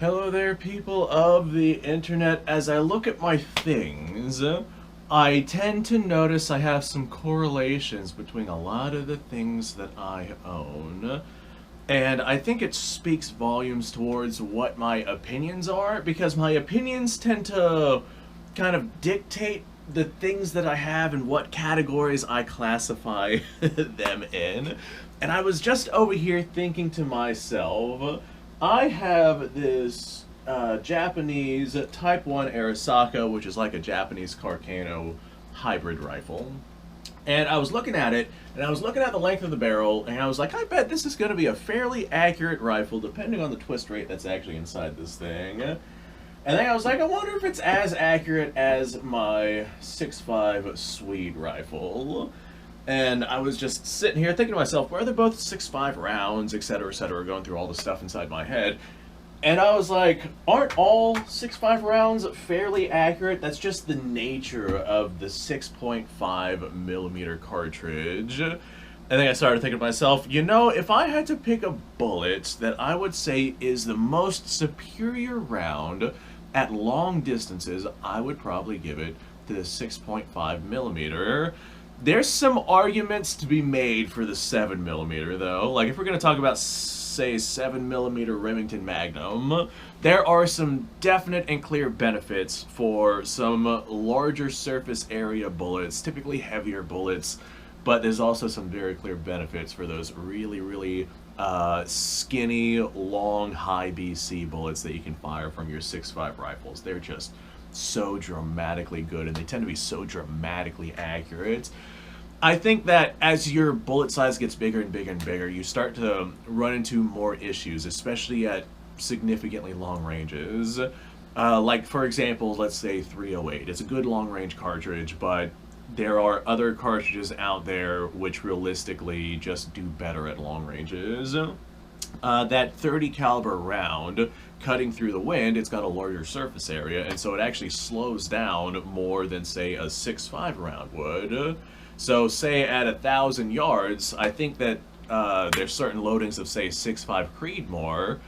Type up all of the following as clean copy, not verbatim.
Hello there, people of the internet. As I look at my things, I tend to notice I have some correlations between a lot of the things that I own. And I think it speaks volumes towards what my opinions are, because my opinions tend to kind of dictate the things that I have and what categories I classify them in. And I was just over here thinking to myself, I have this Japanese Type 1 Arisaka, which is like a Japanese Carcano hybrid rifle. And I was looking at it, and I was looking at the length of the barrel, and I was like, I bet this is going to be a fairly accurate rifle, depending on the twist rate that's actually inside this thing. And then I was like, I wonder if it's as accurate as my 6.5 Swede rifle. And I was just sitting here thinking to myself, well, they're both 6.5 rounds, etc., going through all the stuff inside my head. And I was like, aren't all 6.5 rounds fairly accurate? That's just the nature of the 6.5 millimeter cartridge. And then I started thinking to myself, you know, if I had to pick a bullet that I would say is the most superior round at long distances, I would probably give it to the 6.5 millimeter. There's some arguments to be made for the 7mm though. Like if we're going to talk about, say, 7mm Remington Magnum, there are some definite and clear benefits for some larger surface area bullets, typically heavier bullets, but there's also some very clear benefits for those really skinny, long, high BC bullets that you can fire from your 6.5 rifles. They're just so dramatically good, and they tend to be so dramatically accurate. I think that as your bullet size gets bigger and bigger and bigger, you start to run into more issues, especially at significantly long ranges. Like, for example, let's say 308. It's a good long-range cartridge, but there are other cartridges out there which realistically just do better at long ranges. That 30 caliber round, cutting through the wind, it's got a larger surface area, and so it actually slows down more than, say, a 6.5 round would. So, say at 1,000 yards, I think that there's certain loadings of, say, 6.5 Creedmoor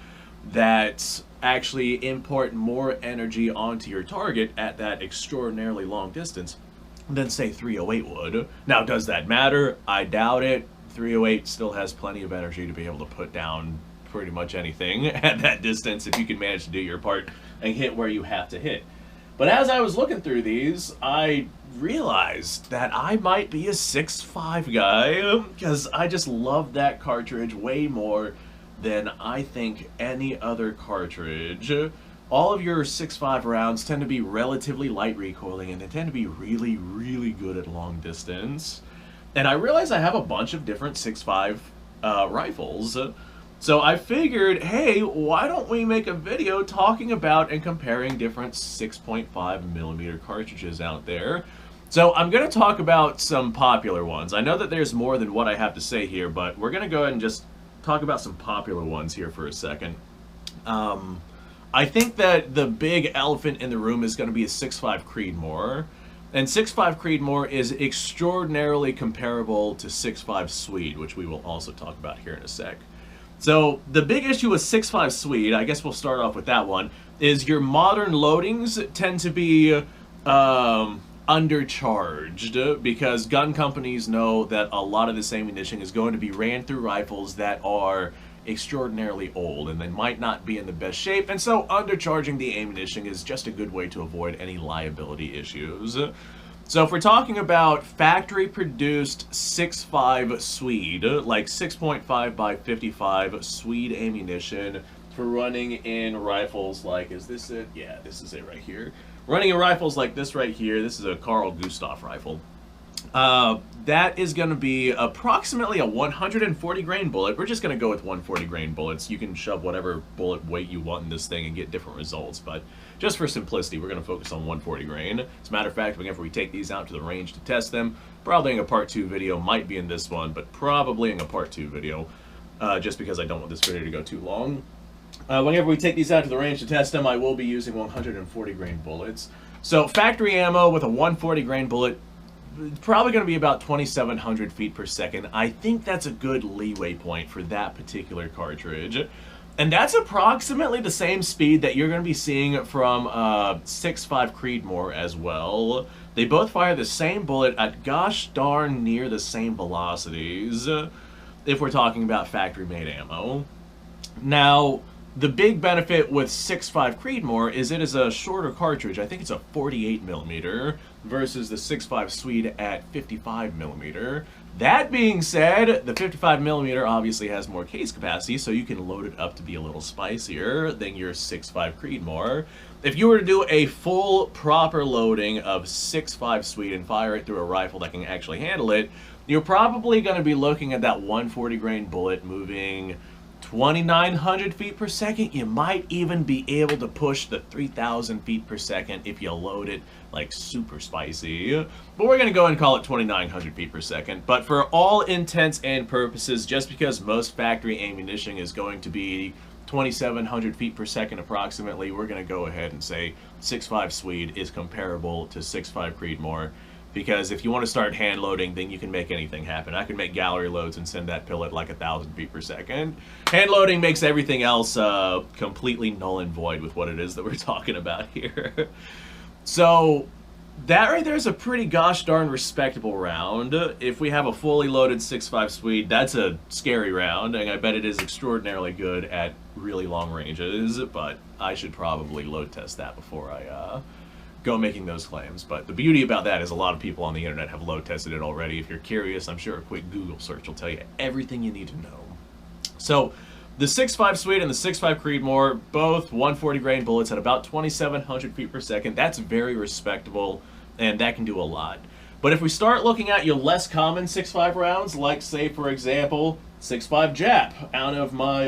that actually impart more energy onto your target at that extraordinarily long distance than, say, 308 would. Now, does that matter? I doubt it. 308 still has plenty of energy to be able to put down pretty much anything at that distance if you can manage to do your part and hit where you have to hit. But as I was looking through these, I realized that I might be a 6.5 guy, because I just love that cartridge way more than I think any other cartridge. All of your 6.5 rounds tend to be relatively light recoiling, and they tend to be really good at long distance. And I realize I have a bunch of different 6.5 rifles. So I figured, hey, why don't we make a video talking about and comparing different 6.5 millimeter cartridges out there. So I'm going to talk about some popular ones. I know that there's more than what I have to say here, but we're going to go ahead and just talk about some popular ones here for a second. I think that the big elephant in the room is going to be a 6.5 Creedmoor. And 6.5 Creedmoor is extraordinarily comparable to 6.5 Swede, which we will also talk about here in a sec. So the big issue with 6.5 Swede, I guess we'll start off with that one, is your modern loadings tend to be undercharged, because gun companies know that a lot of this ammunition is going to be ran through rifles that are extraordinarily old and they might not be in the best shape, and so undercharging the ammunition is just a good way to avoid any liability issues. So if we're talking about factory produced 6.5 Swede, like 6.5 by 55 Swede ammunition for running in rifles like, is this it? Yeah, this is it right here. Running in rifles like this right here, this is a Carl Gustaf rifle. That is going to be approximately a 140 grain bullet. We're just going to go with 140 grain bullets. You can shove whatever bullet weight you want in this thing and get different results, but just for simplicity, we're going to focus on 140 grain. As a matter of fact, whenever we take these out to the range to test them, probably in a part 2 video, might be in this one, but probably in a part 2 video, just because I don't want this video to go too long. Whenever we take these out to the range to test them, I will be using 140 grain bullets. So factory ammo with a 140 grain bullet, probably going to be about 2,700 feet per second. I think that's a good leeway point for that particular cartridge. And that's approximately the same speed that you're going to be seeing from 6.5 Creedmoor as well. They both fire the same bullet at gosh darn near the same velocities, if we're talking about factory-made ammo. Now, the big benefit with 6.5 Creedmoor is it is a shorter cartridge. I think it's a 48 millimeter versus the 6.5 Swede at 55 millimeter. That being said, the 55 millimeter obviously has more case capacity, so you can load it up to be a little spicier than your 6.5 Creedmoor. If you were to do a full proper loading of 6.5 Swede and fire it through a rifle that can actually handle it, you're probably going to be looking at that 140 grain bullet moving 2,900 feet per second. You might even be able to push the 3,000 feet per second if you load it like super spicy. But we're going to go and call it 2,900 feet per second. But for all intents and purposes, just because most factory ammunition is going to be 2,700 feet per second approximately, we're going to go ahead and say 6.5 Swede is comparable to 6.5 Creedmoor. Because if you want to start hand loading, then you can make anything happen. I can make gallery loads and send that pillet like 1,000 feet per second. Hand loading makes everything else completely null and void with what it is that we're talking about here. So that right there is a pretty gosh darn respectable round. If we have a fully loaded 6.5 Swede, that's a scary round, and I bet it is extraordinarily good at really long ranges, but I should probably load test that before I go making those claims. But the beauty about that is a lot of people on the internet have load tested it already. If you're curious, I'm sure a quick Google search will tell you everything you need to know. So the 6.5 Swede and the 6.5 Creedmoor, both 140 grain bullets at about 2,700 feet per second. That's very respectable, and that can do a lot. But if we start looking at your less common 6.5 rounds, like say for example 6.5 Jap out of my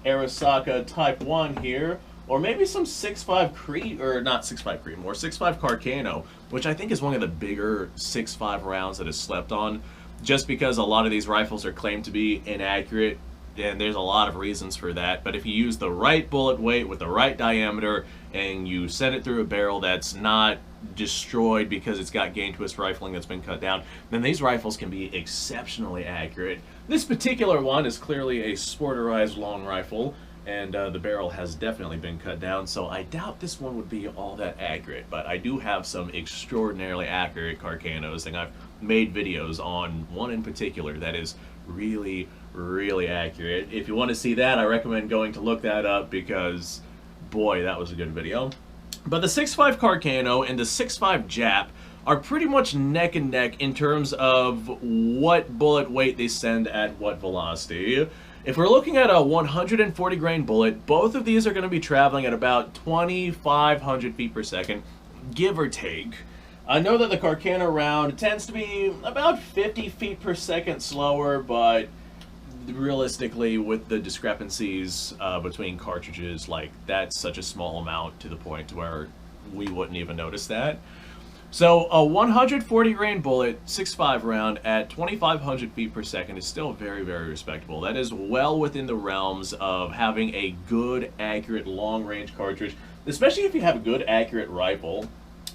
Arisaka Type 1 here, or maybe some 6.5 Creed, or not 6.5 Creedmoor, 6.5 Carcano, which I think is one of the bigger 6.5 rounds that is slept on, just because a lot of these rifles are claimed to be inaccurate, and there's a lot of reasons for that. But if you use the right bullet weight with the right diameter, and you send it through a barrel that's not destroyed because it's got gain twist rifling that's been cut down, then these rifles can be exceptionally accurate. This particular one is clearly a sporterized long rifle, and the barrel has definitely been cut down, so I doubt this one would be all that accurate. But I do have some extraordinarily accurate Carcanos, and I've made videos on one in particular that is really, really accurate. If you want to see that, I recommend going to look that up, because boy, that was a good video. But the 6.5 Carcano and the 6.5 Jap are pretty much neck and neck in terms of what bullet weight they send at what velocity. If we're looking at a 140 grain bullet, both of these are going to be traveling at about 2,500 feet per second, give or take. I know that the Carcano round tends to be about 50 feet per second slower, but realistically, with the discrepancies between cartridges, like, that's such a small amount to the point where we wouldn't even notice that. So a 140 grain bullet, 6.5 round at 2,500 feet per second is still very, very respectable. That is well within the realms of having a good, accurate, long-range cartridge, especially if you have a good, accurate rifle.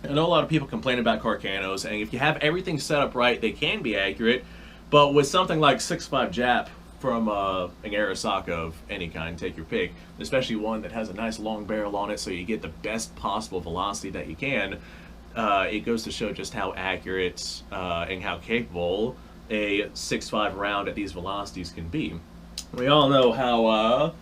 I know a lot of people complain about Carcanos, and if you have everything set up right, they can be accurate. But with something like 6.5 Jap from an Arisaka of any kind, take your pick, especially one that has a nice long barrel on it so you get the best possible velocity that you can, it goes to show just how accurate and how capable a 6.5 round at these velocities can be. We all know how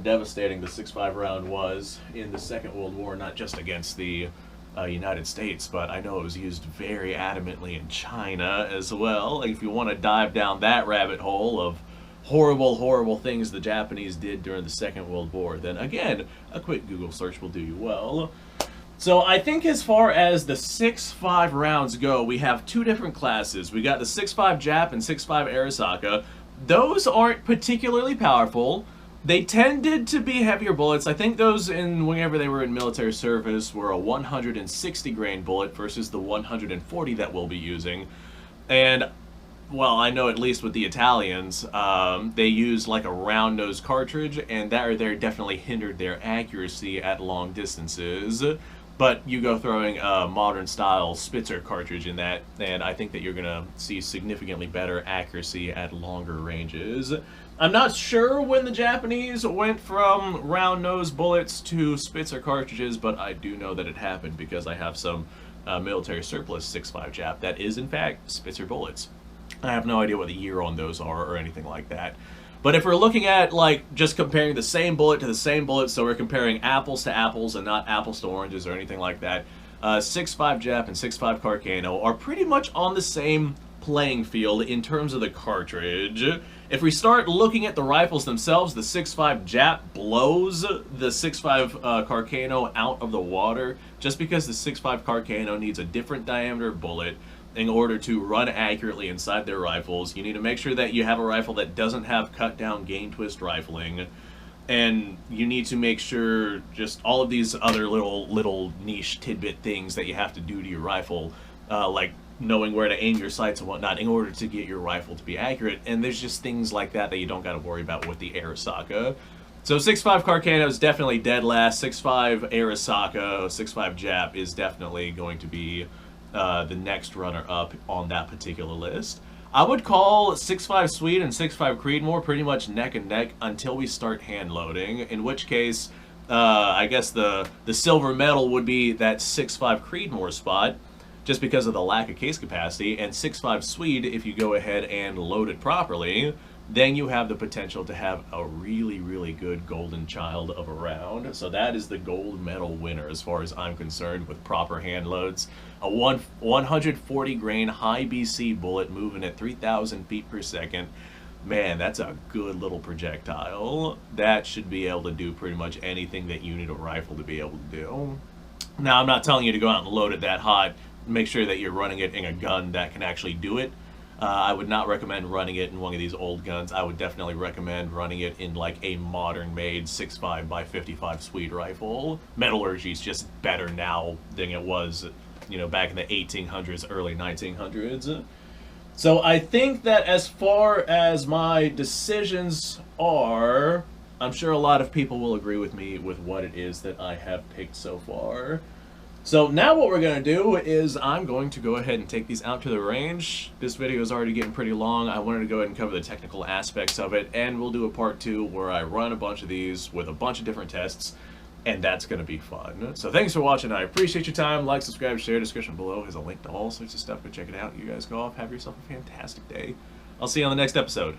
devastating the 6.5 round was in the Second World War, not just against the United States, but I know it was used very adamantly in China as well. Like, if you want to dive down that rabbit hole of horrible, horrible things the Japanese did during the Second World War, then again, a quick Google search will do you well. So I think as far as the 6.5 rounds go, we have two different classes. We got the 6.5 Jap and 6.5 Arisaka. Those aren't particularly powerful. They tended to be heavier bullets. I think those, whenever they were in military service, were a 160 grain bullet versus the 140 that we'll be using. And, well, I know at least with the Italians, they use like a round nose cartridge, and that right there definitely hindered their accuracy at long distances. But you go throwing a modern style Spitzer cartridge in that, and I think that you're gonna see significantly better accuracy at longer ranges. I'm not sure when the Japanese went from round nose bullets to Spitzer cartridges, but I do know that it happened because I have some military surplus 6.5 Jap that is in fact Spitzer bullets. I have no idea what the year on those are or anything like that. But if we're looking at like just comparing the same bullet to the same bullet, so we're comparing apples to apples and not apples to oranges or anything like that, 6.5 Jap and 6.5 Carcano are pretty much on the same playing field in terms of the cartridge. If we start looking at the rifles themselves, the 6.5 Jap blows the 6.5 Carcano out of the water just because the 6.5 Carcano needs a different diameter bullet in order to run accurately inside their rifles. You need to make sure that you have a rifle that doesn't have cut down gain twist rifling, and you need to make sure just all of these other little niche tidbit things that you have to do to your rifle, like knowing where to aim your sights and whatnot in order to get your rifle to be accurate. And there's just things like that that you don't got to worry about with the Arisaka. So 6.5 Carcano is definitely dead last. 6.5 Arisaka, 6.5 Jap is definitely going to be the next runner-up on that particular list. I would call 6.5 Swede and 6.5 Creedmoor pretty much neck and neck until we start hand loading, in which case I guess the silver medal would be that 6.5 Creedmoor spot, just because of the lack of case capacity, and 6.5 Swede, if you go ahead and load it properly, then you have the potential to have a really, really good golden child of a round. So that is the gold medal winner as far as I'm concerned with proper hand loads. A 140 grain high BC bullet moving at 3,000 feet per second. Man, that's a good little projectile. That should be able to do pretty much anything that you need a rifle to be able to do. Now, I'm not telling you to go out and load it that hot. Make sure that you're running it in a gun that can actually do it. I would not recommend running it in one of these old guns. I would definitely recommend running it in like a modern made 6.5 by 55 Swede rifle. Metallurgy is just better now than it was, you know, back in the 1800s, early 1900s. So I think that as far as my decisions are, I'm sure a lot of people will agree with me with what it is that I have picked so far. So now what we're going to do is I'm going to go ahead and take these out to the range. This video is already getting pretty long. I wanted to go ahead and cover the technical aspects of it, and we'll do a part 2 where I run a bunch of these with a bunch of different tests, and that's going to be fun. So thanks for watching. I appreciate your time. Like, subscribe, share. Description below has a link to all sorts of stuff. Go check it out. You guys go off. Have yourself a fantastic day. I'll see you on the next episode.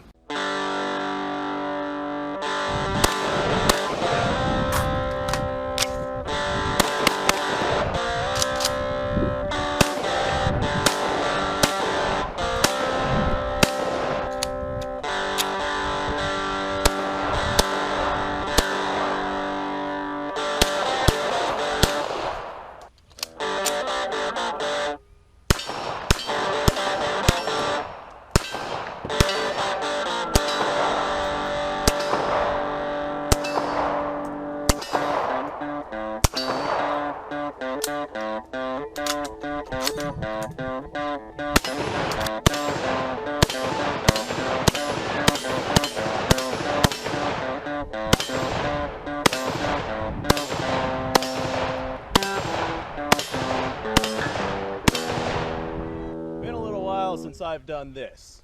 Since I've done this.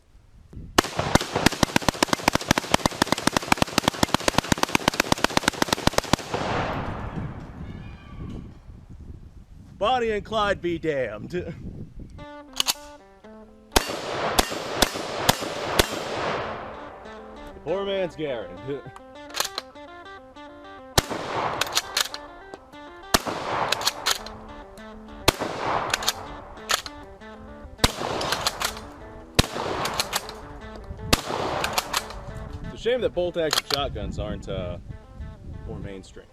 Bonnie and Clyde be damned. The poor man's Garrett. Shame that bolt action shotguns aren't more mainstream.